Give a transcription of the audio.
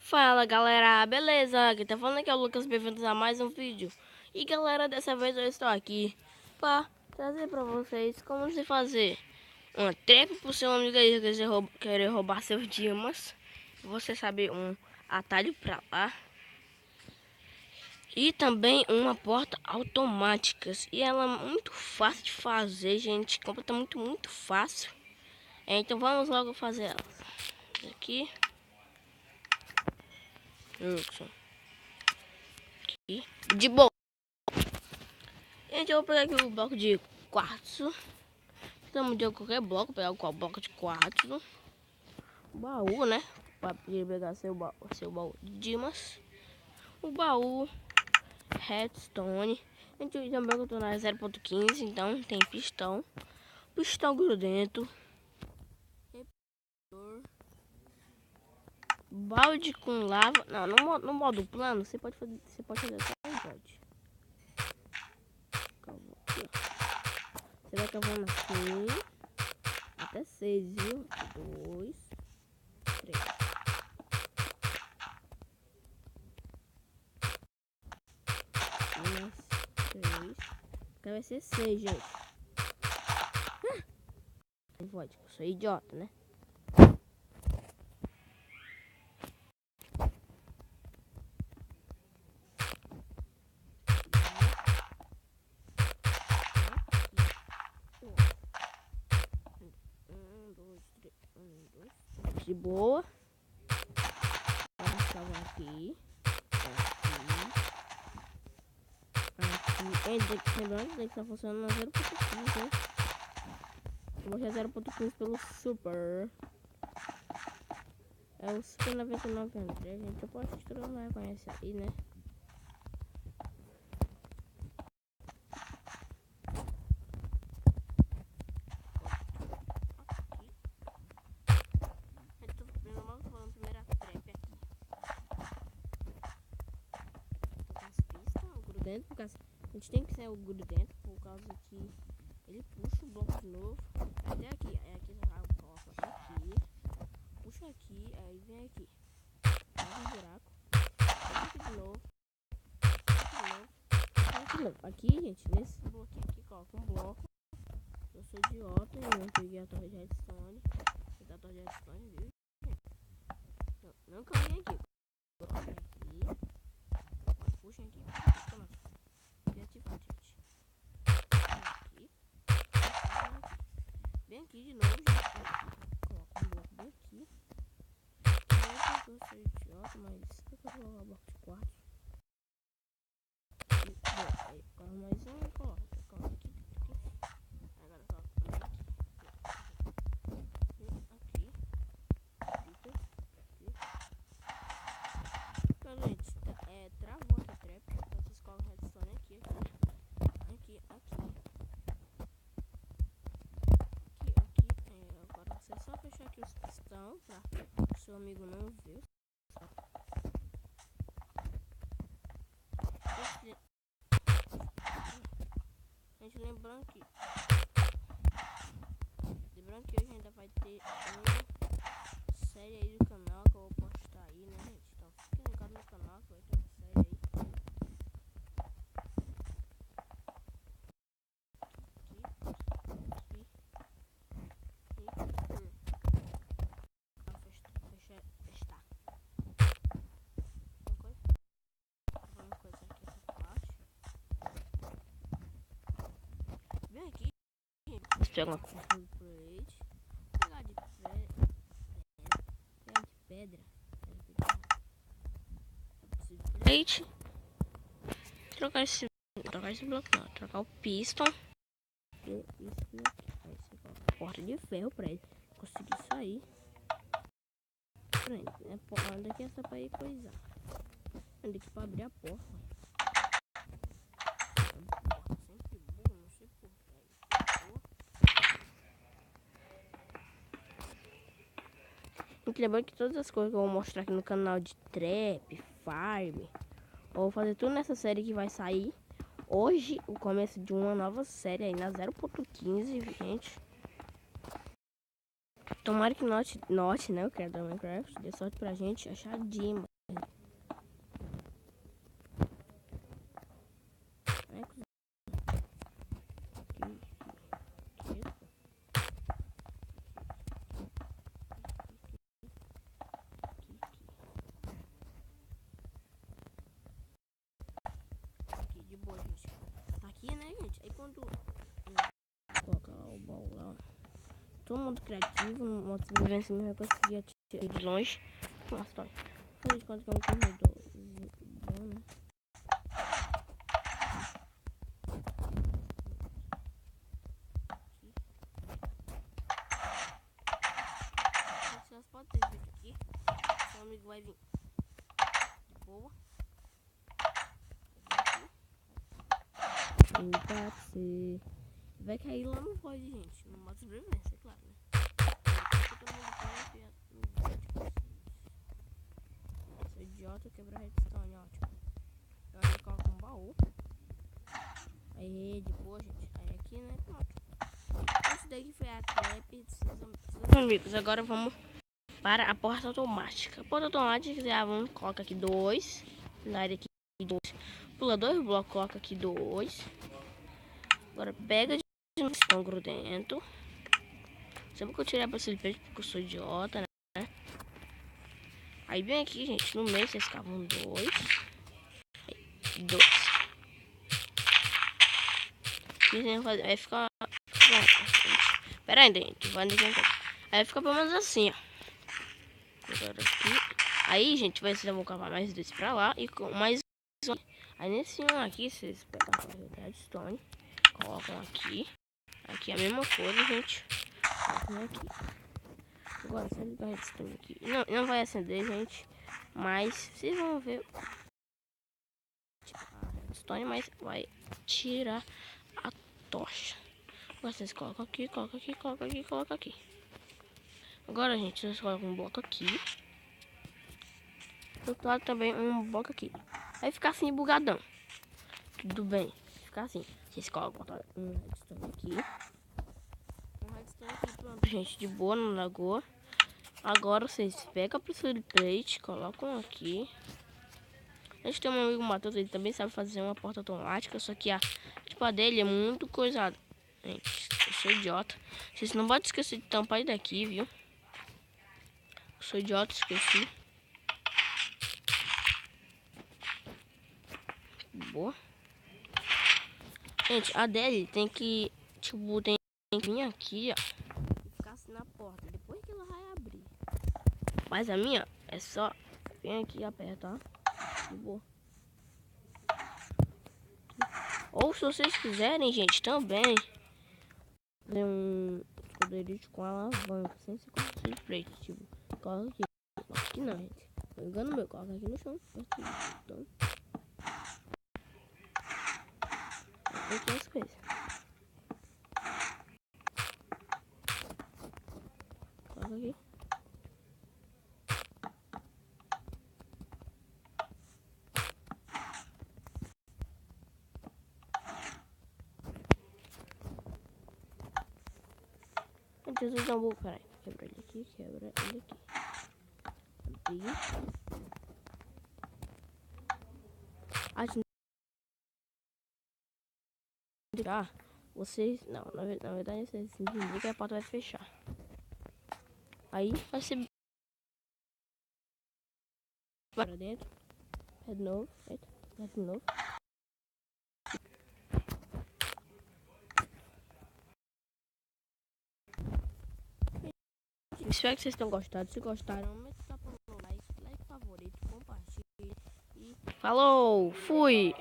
Fala galera, beleza? Quem tá falando aqui é o Lucas, bem-vindos a mais um vídeo. E galera, dessa vez eu estou aqui para trazer pra vocês como se fazer uma trap pro seu amigo aí que querer roubar seus diamas. Você sabe um atalho pra lá. E também uma porta automática. E ela é muito fácil de fazer, gente. Completamente muito fácil. Então vamos logo fazer ela. Aqui. Aqui. De boa. Gente, eu vou pegar aqui o bloco de quartzo. Estamos de qualquer bloco, pegar qual bloco de quartzo. O baú, né? Para pegar seu baú de dimas. O baú redstone. A gente também eu tô na 0.15, então tem pistão. Pistão grudento. Balde com lava. Não, no modo plano você pode fazer até um balde. Você vai cavando assim até 6, viu? 2, 3. Umas 3. Aqui vai ser 6, gente. Não pode, eu sou idiota, né? De boa. Vamos salvar aqui. Aqui. Lembrando que está funcionando na 0.15, né? Eu vou 0.15 pelo Super. É o Super 99 André, gente. Eu acho que todo mundo vai conhecer aí, né? Porque a gente tem que ser o grudento por causa que ele puxa o bloco de novo até aqui. Aí aqui você vai coloca aqui, puxa aqui, aí vem aqui, faz um buraco, puxa aqui de novo, aqui de novo. Aqui, gente, nesse bloquinho aqui coloca um bloco. Eu sou idiota e não peguei a torre de redstone. Vou dar a torre de redstone, viu? Não caminhei aqui. Coloca aqui, puxa aqui, toma. Criatividade, gente. Aqui. Bem aqui de novo, gente. Coloca um bloco bem aqui. Eu sou idiota, mas eu quero colocar o bloco de quartzo. Aí coloca mais um e coloca aqui. Agora coloca aqui. Então, gente, travou aqui a trap. Então vocês colocam a redstone aqui. Agora você só fechar aqui os pistão pra o seu amigo não ver. Gente, lembrando que hoje ainda vai ter uma série aí do canal que eu vou postar aí, né, gente? Então fiquem ligados no canal que vai ter uma série aí. Vem aqui. Pega uma pegar de pedra. Plate. Trocar esse bloco não. Trocar o piston. E isso aqui. Aí você coloca porta de ferro pra ele conseguir sair. Anda aqui essa pra ir coisar. Anda aqui pra abrir a porta. Lembrando que todas as coisas que eu vou mostrar aqui no canal de trap, farm, eu vou fazer tudo nessa série que vai sair hoje, o começo de uma nova série aí na 0.15, gente. Tomara que note, né, o criador do Minecraft, dê sorte pra gente achar Dima. Aqui de boa, gente. Tá aqui, né, gente? Aí quando colocar o baú lá, todo mundo criativo, uma sobrevivência não vai conseguir atirar de longe. Nossa, tá. Faz de conta que é um corredor bom, né? Vocês podem ter vídeo aqui. Seu amigo vai vir de boa. Empate. Vai cair lá no void, gente. No modo sobrevivência, é claro, né? Todo mundo pode enfiar no void. Esse idiota quebrou a redstone, ótimo. Então aí coloca um baú. Aí, de boa, gente. Aí aqui, né? Pronto. Isso daqui foi a trap. Amigos, agora vamos para a porta automática. A porta automática, vamos colocar aqui 2. Na área aqui 2. Pula 2 blocos, coloca aqui 2. Agora pega de novo, estão grudento. Sempre que eu tirei a possibilidade porque eu sou idiota, né? Aí bem aqui, gente, no meio vocês cavam 2. 2. Aqui vai ficar. Pera aí, gente. Aí fica pelo menos assim, ó. Agora aqui. Aí, gente, vai ser, eu vou cavar mais 2 pra lá e com mais um. Aí nesse um aqui, vocês pegam a redstone, colocam aqui. Aqui é a mesma coisa, gente. Aqui. Agora, se eu ligar a redstone aqui, não vai acender, gente. Mas vocês vão ver a redstone, mas vai tirar a tocha. Agora vocês colocam aqui, coloca aqui, coloca aqui, coloca aqui. Agora, gente, vocês colocam um bloco aqui. Do outro lado também um bloco aqui. Aí fica assim bugadão. Tudo bem. Fica assim. Vocês colocam um redstone aqui. Um redstone aqui, pronto, gente. De boa na lagoa. Agora vocês pegam a pressure plate, colocam aqui. A gente tem um amigo Matheus, ele também sabe fazer uma porta automática. Só que a dele é muito coisada. Gente, eu sou idiota. Vocês não podem esquecer de tampar ele daqui, viu? Eu sou idiota, esqueci. Boa. Gente, a dele tem que, tipo, tem que vir aqui, ó. E ficar assim na porta. Depois que ela vai abrir. Mas a minha é só vir aqui e apertar. De boa. Ou se vocês quiserem, gente, também fazer um esconderijo com alavanca, sem ser com esse plate, tipo, coloca aqui. Acho que não, gente. Não engano meu, coloca aqui no chão. Então, aqui as coisas. Coloca aqui. Jesus não vou, peraí. Quebra ele aqui, quebra ele aqui. Abrir. Ah, vocês. Não, na verdade vocês entendem que a porta vai fechar. Aí vai ser. Para dentro. É de novo. É de novo. Espero que vocês tenham gostado. Se gostaram, mete o like favorito, compartilhe. E falou! Fui!